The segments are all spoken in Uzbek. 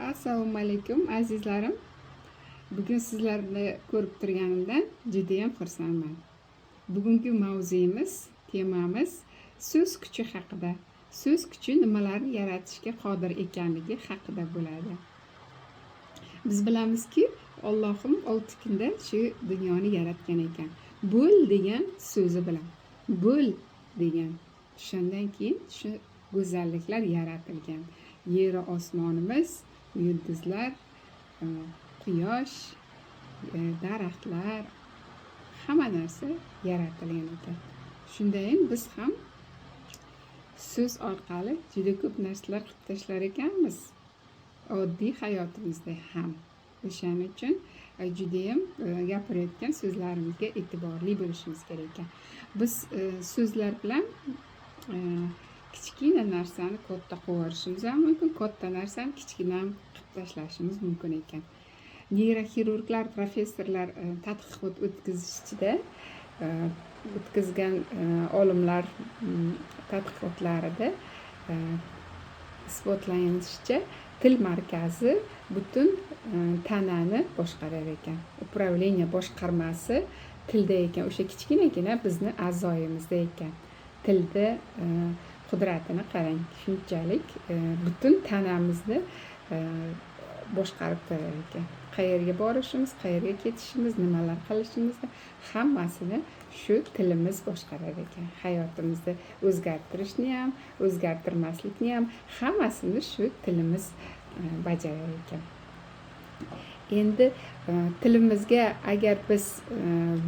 Assalomu alaykum azizlarim. Bugun sizlarni ko'rib turganimdan juda ham xursandman. Bugungi mavzuimiz, temamiz so'z kuchi haqida. So'z kuchi nimalarni yaratishga qodir ekanligi haqida bo'ladi. Biz bilamizki, Allohim 6 kunda shu dunyoni yaratgan ekan. Bo'l degan so'zi bilan. Bo'l degan. Shundan keyin shu go'zalliklar yaratilgan. Yer osmonimiz, yulduzlar, quyosh, daraxtlar, hamma narsa yaratilgan ekan. Shundayin biz ham so'z orqali juda ko'p narsalar qilib tashlar ekanmiz. Oddiy hayotimizda ham. O'shaning uchun juda ham gapirayotgan so'zlarimizga e'tiborli bo'lishimiz kerak ekan. Biz so'zlar bilan kichkina narsani katta qilib yuborishimiz ham mumkin, katta narsani kichkina ham qilib tashlashimiz mumkin ekan. Neyroxirurglar, professorlar tadqiqot o'tkazgan olimlar tadqiqotlarida isbotlanishicha, til markazi butun tanani boshqarar ekan. Upravleniya boshqarmasi tilda ekan, o'sha kichkinagina bizni a'zoyimizda ekan. Tilda qudratini qarang, shunchalik butun tanamizni boshqarib turar ekan. Qayerga borishimiz, qayerga ketishimiz, nimalar qilishimizni hammasini shu tilimiz boshqarar ekan. Hayotimizni o'zgartirishni ham, o'zgartirmaslikni ham hammasini shu tilimiz bajarar ekan. Endi tilimizga agar biz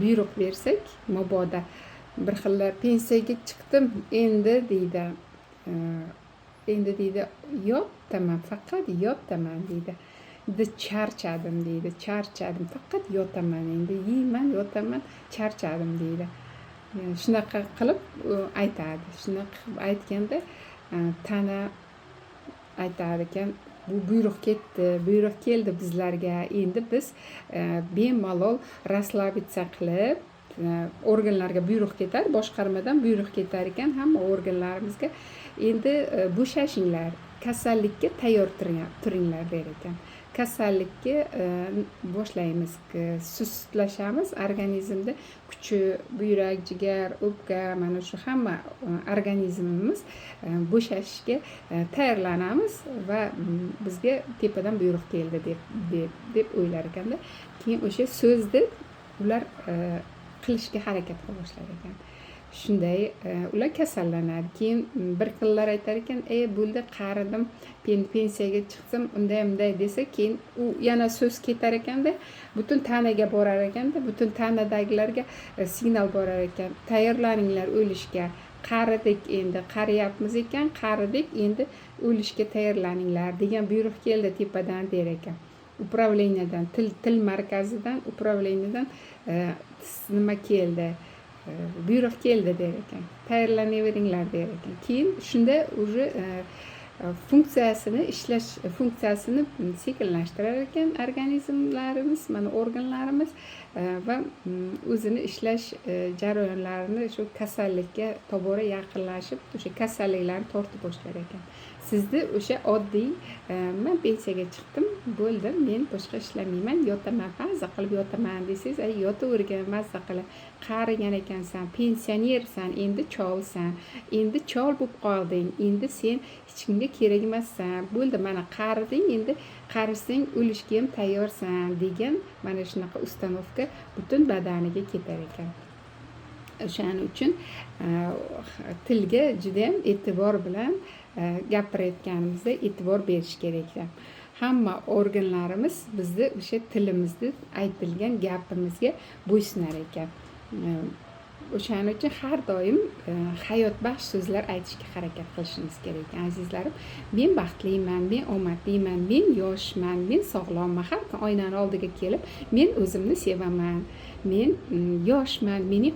buyruq bersak, mabodo bir xillar pensiyaga chiqdim endi deydi, yotaman, faqat yotaman deydi. Charchadim deydi, faqat yotaman, endi yeyman, yotaman, charchadim deydi. Shunaqa qilib aytadi. Shunaqa qilib aytganda tana aytar ekan, bu buyruq keldi bizlarga. Endi biz bemalol raslabitsa qilib organlarga buyruq ketar, boshqarmadan buyruq ketar ekan hamma organlarimizga. Endi bo'shashinglar, kasallikka tayyor turinglar der ekan. Kasallikka boshlaymiz, sustlashamiz, organizmda kuchi, buyrak, jigar, o'pka, mana shu hamma organizmimiz bo'shashishga tayyorlanamiz va bizga tepadan buyruq keldi deb o'ylar ekanda. Keyin o'sha so'zni ular qilishga harakat qila boshlar ekan. Shunday ular kasallanadi. Keyin bir xillar aytar ekan, bo'ldi, qaridim, pensiyaga chiqsam, unday desa, keyin u yana so'z ketar ekanda, butun tanaga borar ekanda, butun tanadagilarga signal borar ekan. Tayyorlaninglar o'lishga. Qaridik, endi qariyapmiz ekan, qaridik, endi o'lishga tayyorlaninglar degan buyruq keldi tepadan der ekan. Upravleniyadan, til markazidan, upravleniyadan nima keldi? Buyruq keldi der ekan. Tayyorlanaveringlar der ekan. Keyin shunda уже funksiyasini sekinlashtirar ekan organizmlarimiz, mana organlarimiz va o'zini ishlash jarayonlarini shu kasallikka tobora yaqinlashib, o'sha kasalliklarni tortib boshlar ekan. Sizni o'sha oddiy men pensiyaga chiqdim, bo'ldi, men boshqa ishlamayman, yotaman, mazza qilib yotaman desangiz, yotavergan, mazza qilib, qarigan ekansan, pensionersan, endi cholsan, endi chol bo'lib qolding, endi sen hech kimga kerak emassan, bo'ldi, mana qariding, endi qarishsang o'lishga ham tayyorsan degan mana shunaqa ustanovka butun badaniga ketar ekan. O'shaning uchun tilga juda ham e'tibor bilan gapirayotganimizda e'tibor berish kerak. Hamma organlarimiz bizni o'sha tilimizda aytilgan gapimizga bo'ysunar ekan. O'shaning uchun har doim hayotbaxsh so'zlar aytishga harakat qilishimiz kerak ekan, azizlarim. Men baxtliman, men omadliman, men yoshman, men sog'lomman. Har kun oynani oldiga kelib, men o'zimni sevaman. Men yoshman, mening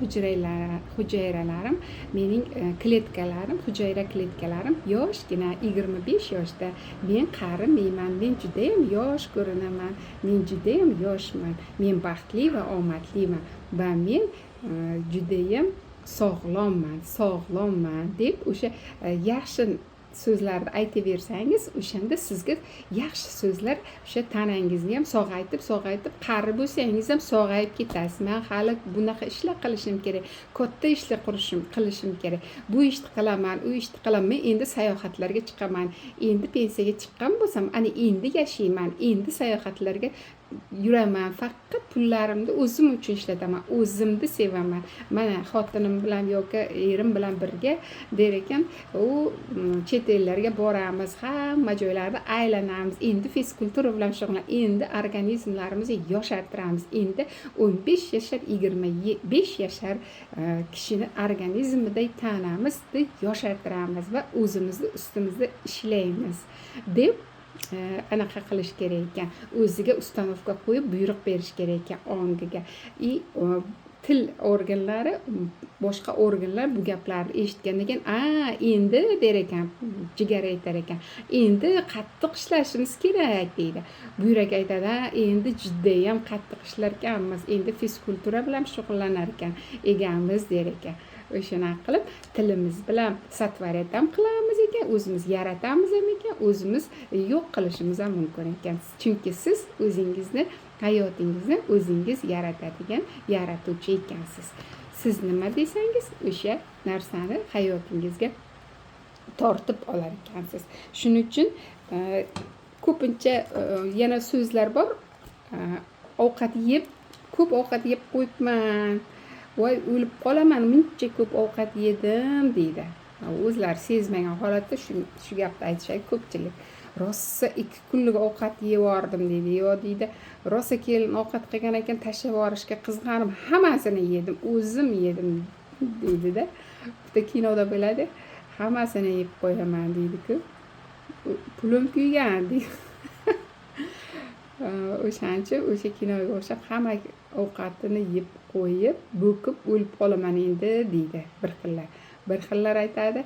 hujayralarim, mening hujayra kletkalarim yoshgina, 25 yoshda. Men qarimayman, men juda ham yosh ko'rinaman, men juda ham yoshman, men baxtli va omadliman va men judayam sog'lomman deb o'sha yaxshi so'zlarni aytaversangiz, o'shanda sizga yaxshi so'zlar o'sha tanangizni ham sog'aytib qari bo'lsangiz ham sog'ayib ketasiz. Men hali bunaqa ishlar qilishim kerak, katta ishlar qilishim kerak, bu ishni qilaman, u ishni qilaman, men endi sayohatlarga chiqaman, endi pensiyaga chiqqan bo'lsam ana endi yashayman, endi sayohatlarga yuraman, faqat pullarimni o'zim uchun ishlataman, o'zimni sevaman, mana xotinim bilan yoki erim bilan birga der ekan, u chet ellarga boramiz, hamma joylarda aylanamiz, endi fizkultura bilan shug'ullanamiz, endi organizmlarimizni yoshartiramiz, endi 15 yashar 25 yashar kishini organizmidek tanamizni yoshartiramiz va o'zimizni ustimizda ishlaymiz deb anaqa qilish kerak ekan, o'ziga ustanovka qo'yib buyruq berish kerak ekan ongiga. Til organlari, boshqa organlar bu gaplarni eshitgandan keyin endi der ekan, jigar aytar ekan, endi qattiq ishlashimiz kerak deydi. Buyrak aytadi, endi judayam qattiq ishlar ekanmiz, endi fizkultura bilan shug'ullanar ekan egamiz der ekan. O'shana qilib tilimiz bilan satvaret ham qilamiz ekan, o'zimiz yaratamiz ham ekan, o'zimiz yo'q qilishimiz ham mumkin ekan. Chunki siz o'zingizni, hayotingizni o'zingiz yaratadigan yaratuvchi ekansiz. Siz nima desangiz, o'sha narsani hayotingizga tortib olar ekansiz. Shuning uchun ko'pincha yana so'zlar bor. Ko'p ovqat yeb qo'yibman, voy o'lib qolaman, muncha ko'p ovqat yedim deydi. O'zlari sezmagan holatda shu gapni aytishadi ko'pchilik. Rosa 2 kunlik ovqat yevordim deydi. Yo deydi, rosa kelin ovqat qilgan ekan, tashlab yuborishga qiziqanim, hammasini yedim, o'zim yedim deydi-da. Bitta kinoda bo'ladi, hammasini yeb qo'yaman deydi-ku. Pulim kuygan deydi. O'shancha o'sha kinoga o'xshab hamma ovqatini yeb qo'yib, bo'kib o'lib qolaman endi deydi bir xillar aytadi,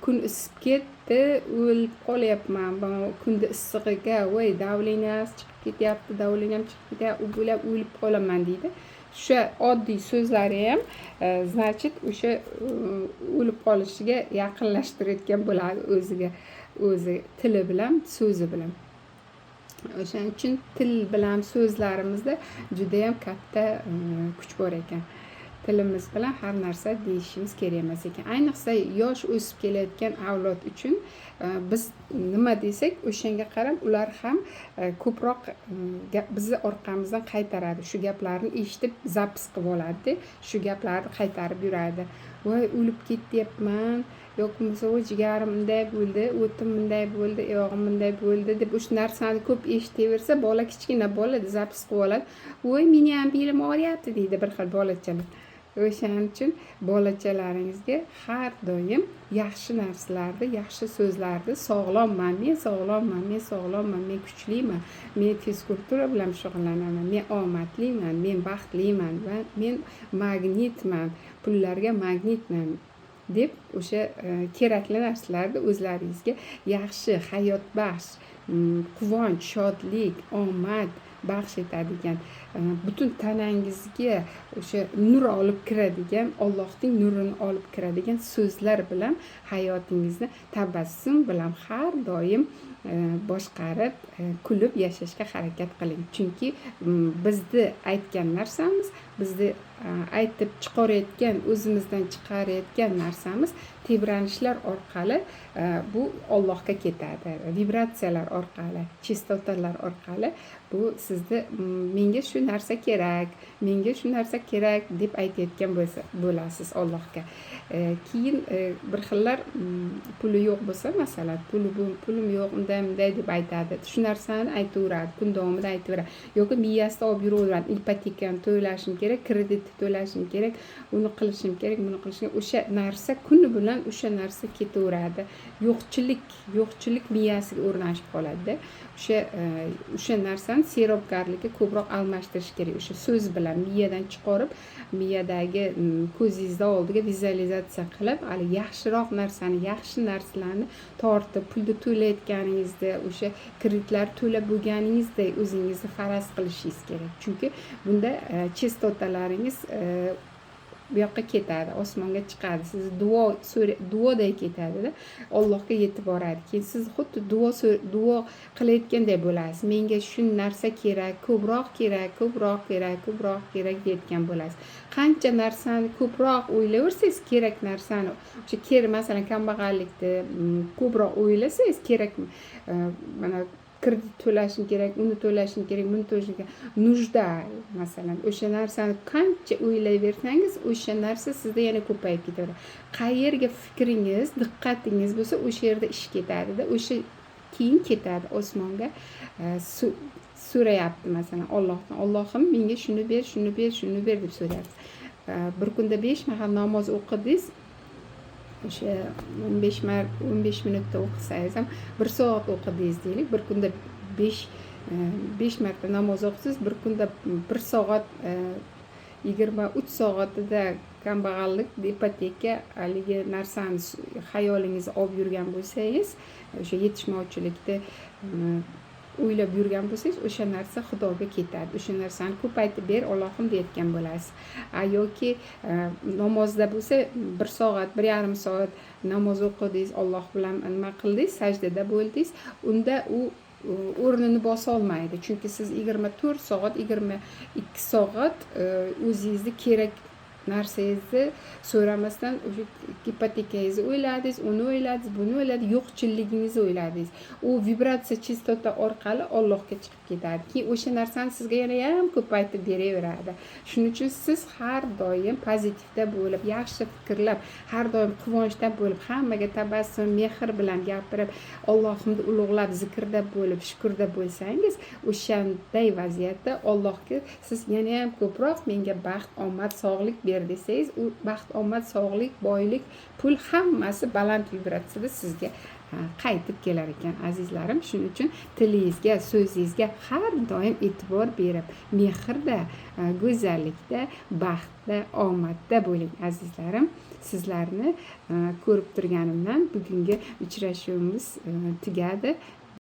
kun isib ketdi, o'lib qolyapman, kunda issig'iga, voy davleniyam chiqib ketyapti, o'lib qolaman deydi. O'sha oddiy so'zlari ham значит o'sha o'lib qolishiga yaqinlashtirayotgan bo'ladi o'zi tili bilan, so'zi bilan. O'shaning uchun til bilan so'zlarimizda juda ham katta kuch bor ekan. Tilimiz bilan har narsa deyishimiz kerak emas ekan. Ayniqsa yosh o'sib kelayotgan avlod uchun biz nima desak, o'shanga qarab ular ham ko'proq bizni orqamizdan qaytaradi. Shu gaplarni eshitib zapis qilib oladi, shu gaplarni qaytarib yuradi. Voy o'lib ketyapman, yoki bo'lmasa jigarim bunday bo'ldi, o'tim bunday bo'ldi, oyog'im bunday bo'ldi deb o'sha narsani ko'p eshitaversa, bola, kichkina bola zapis qilib oladi. Voy meni ham belim og'riyapti deydi bir xil bolachalar. O'shaning uchun bolachalaringizga har doim yaxshi narsalarni, yaxshi so'zlarni, sog'lomman, men kuchliman, men fizkultura bilan shug'ullanaman, men omadliman, men baxtliman va men magnitman, pullarga magnitman deb o'sha kerakli narsalarni o'zlaringizga yaxshi, hayotbaxsh, quvonch, shodlik, omad baxsh etadigan, butun tanangizga o'sha nur olib kiradigan, Allohning nurini olib kiradigan so'zlar bilan hayotingizni tabassum bilan har doim boshqarib, kulib yashashga harakat qiling. Chunki bizni aytgan narsamiz, bizni aytib chiqarayotgan, o'zimizdan chiqarayotgan narsamiz tebranishlar orqali bu Allohga ketadi. Vibratsiyalar orqali, chastotalar orqali bu sizni menga shu narsa kerak deb aytayotgan bo'lasiz Allohga. Keyin bir xillar puli yo'q bo'lsa, masalan, pulim yo'q, unday deb aytadi. Shu narsani aytaveradi, kun davomida aytaveradi. Yoki miyasida olib yuraveradi, ipotekani to'lashim kerak, kreditni to'lashim kerak, uni qilishim kerak, buni qilishim kerak. O'sha narsa kuni bilan o'sha narsa ketaveradi. Yo'qchilik miyasiga o'rnashib qoladi-da. O'sha narsani serobgarlikka ko'proq almashtirish kerak. O'sha so'z bilan miyadan chiqarib, miyadagi ko'zingizning oldiga vizualizatsiya qilib, hali yaxshiroq narsani, yaxshi narsalarni tortib, pulni to'layotganingizda, o'sha kreditlar to'lab bo'lganingizda o'zingizni faraz qilishingiz kerak. Chunki bunda chastotalaringiz bu yoqqa ketadi, osmonga chiqadi, siz duoday ketadida, Allohga yetib boradi. Keyin siz xuddi duo qilayotganday bo'lasiz. Menga shu narsa kerak, ko'proq kerak deyotgan bo'lasiz. Qancha narsani ko'proq o'ylayversangiz, kerak narsani, o'sha masalan kambag'allikni ko'proq o'ylasangiz, kerak mana kredit to'lashim kerak, uni to'lashim kerak, buni to'lashim kerak, нужда masalan, o'sha narsani qancha o'ylayversangiz, o'sha narsa sizda yana ko'payib ketaveradi. Qayerga fikringiz, diqqatingiz bo'lsa, o'sha yerda ish ketadi-da, o'sha keyin ketadi osmonga so'rayapti masalan Allohdan. Allohim menga shuni ber deb so'rayapsiz. Bir kunda 5 mahal namoz o'qidingiz. O'sha 15 minutda o'qisangiz ham 1 soat o'qidingiz deylik. Bir kunda 5 marta namoz o'qisiz, bir kunda 1 soat 23 soatida kambag'allik, ipoteka haligi narsani xayolingizga olib yurgan bo'lsangiz, o'sha yetishmovchilikni o'ylab yurgan bo'lsangiz, o'sha narsa Xudoga ketadi. O'sha narsani ko'paytib ber Allohim deyotgan bo'lasiz. Yoki namozda bo'lsa 1 soat, 1,5 soat namoz o'qidingiz, Alloh bilan nima qildingiz, sajdada bo'ldingiz, unda u o'rnini bosa olmaydi. Chunki siz 24 soat, 22 soat o'zingizni kerak narsangizni so'ramasdan o'sha ipotekangizni o'yladingiz, uni o'yladingiz, buni o'yladingiz, yo'qchiligingizni o'yladingiz. U vibratsiya chistota orqali Allohga chiqib ketadi. Keyin o'sha narsani sizga yana ham ko'paytib beraveradi. Shuning uchun siz har doim pozitivda bo'lib, yaxshi fikrlab, har doim quvonchda bo'lib, hammaga tabassum, mehr bilan gapirib, Allohimni ulug'lab, zikrda bo'lib, shukrda bo'lsangiz, o'shanday vaziyatda Allohga siz yana ham ko'proq menga baxt, omad, sog'lik ber desangiz, u baxt, omad, sog'lik, boylik, pul hammasi baland vibratsiyada sizga qaytib kelar ekan azizlarim. Shuning uchun tilingizga, so'zingizga har doim e'tibor berib, mehrda, go'zallikda, baxtda, omadda bo'ling azizlarim. Sizlarni ko'rib turganimdan bugungi uchrashuvimiz tugadi.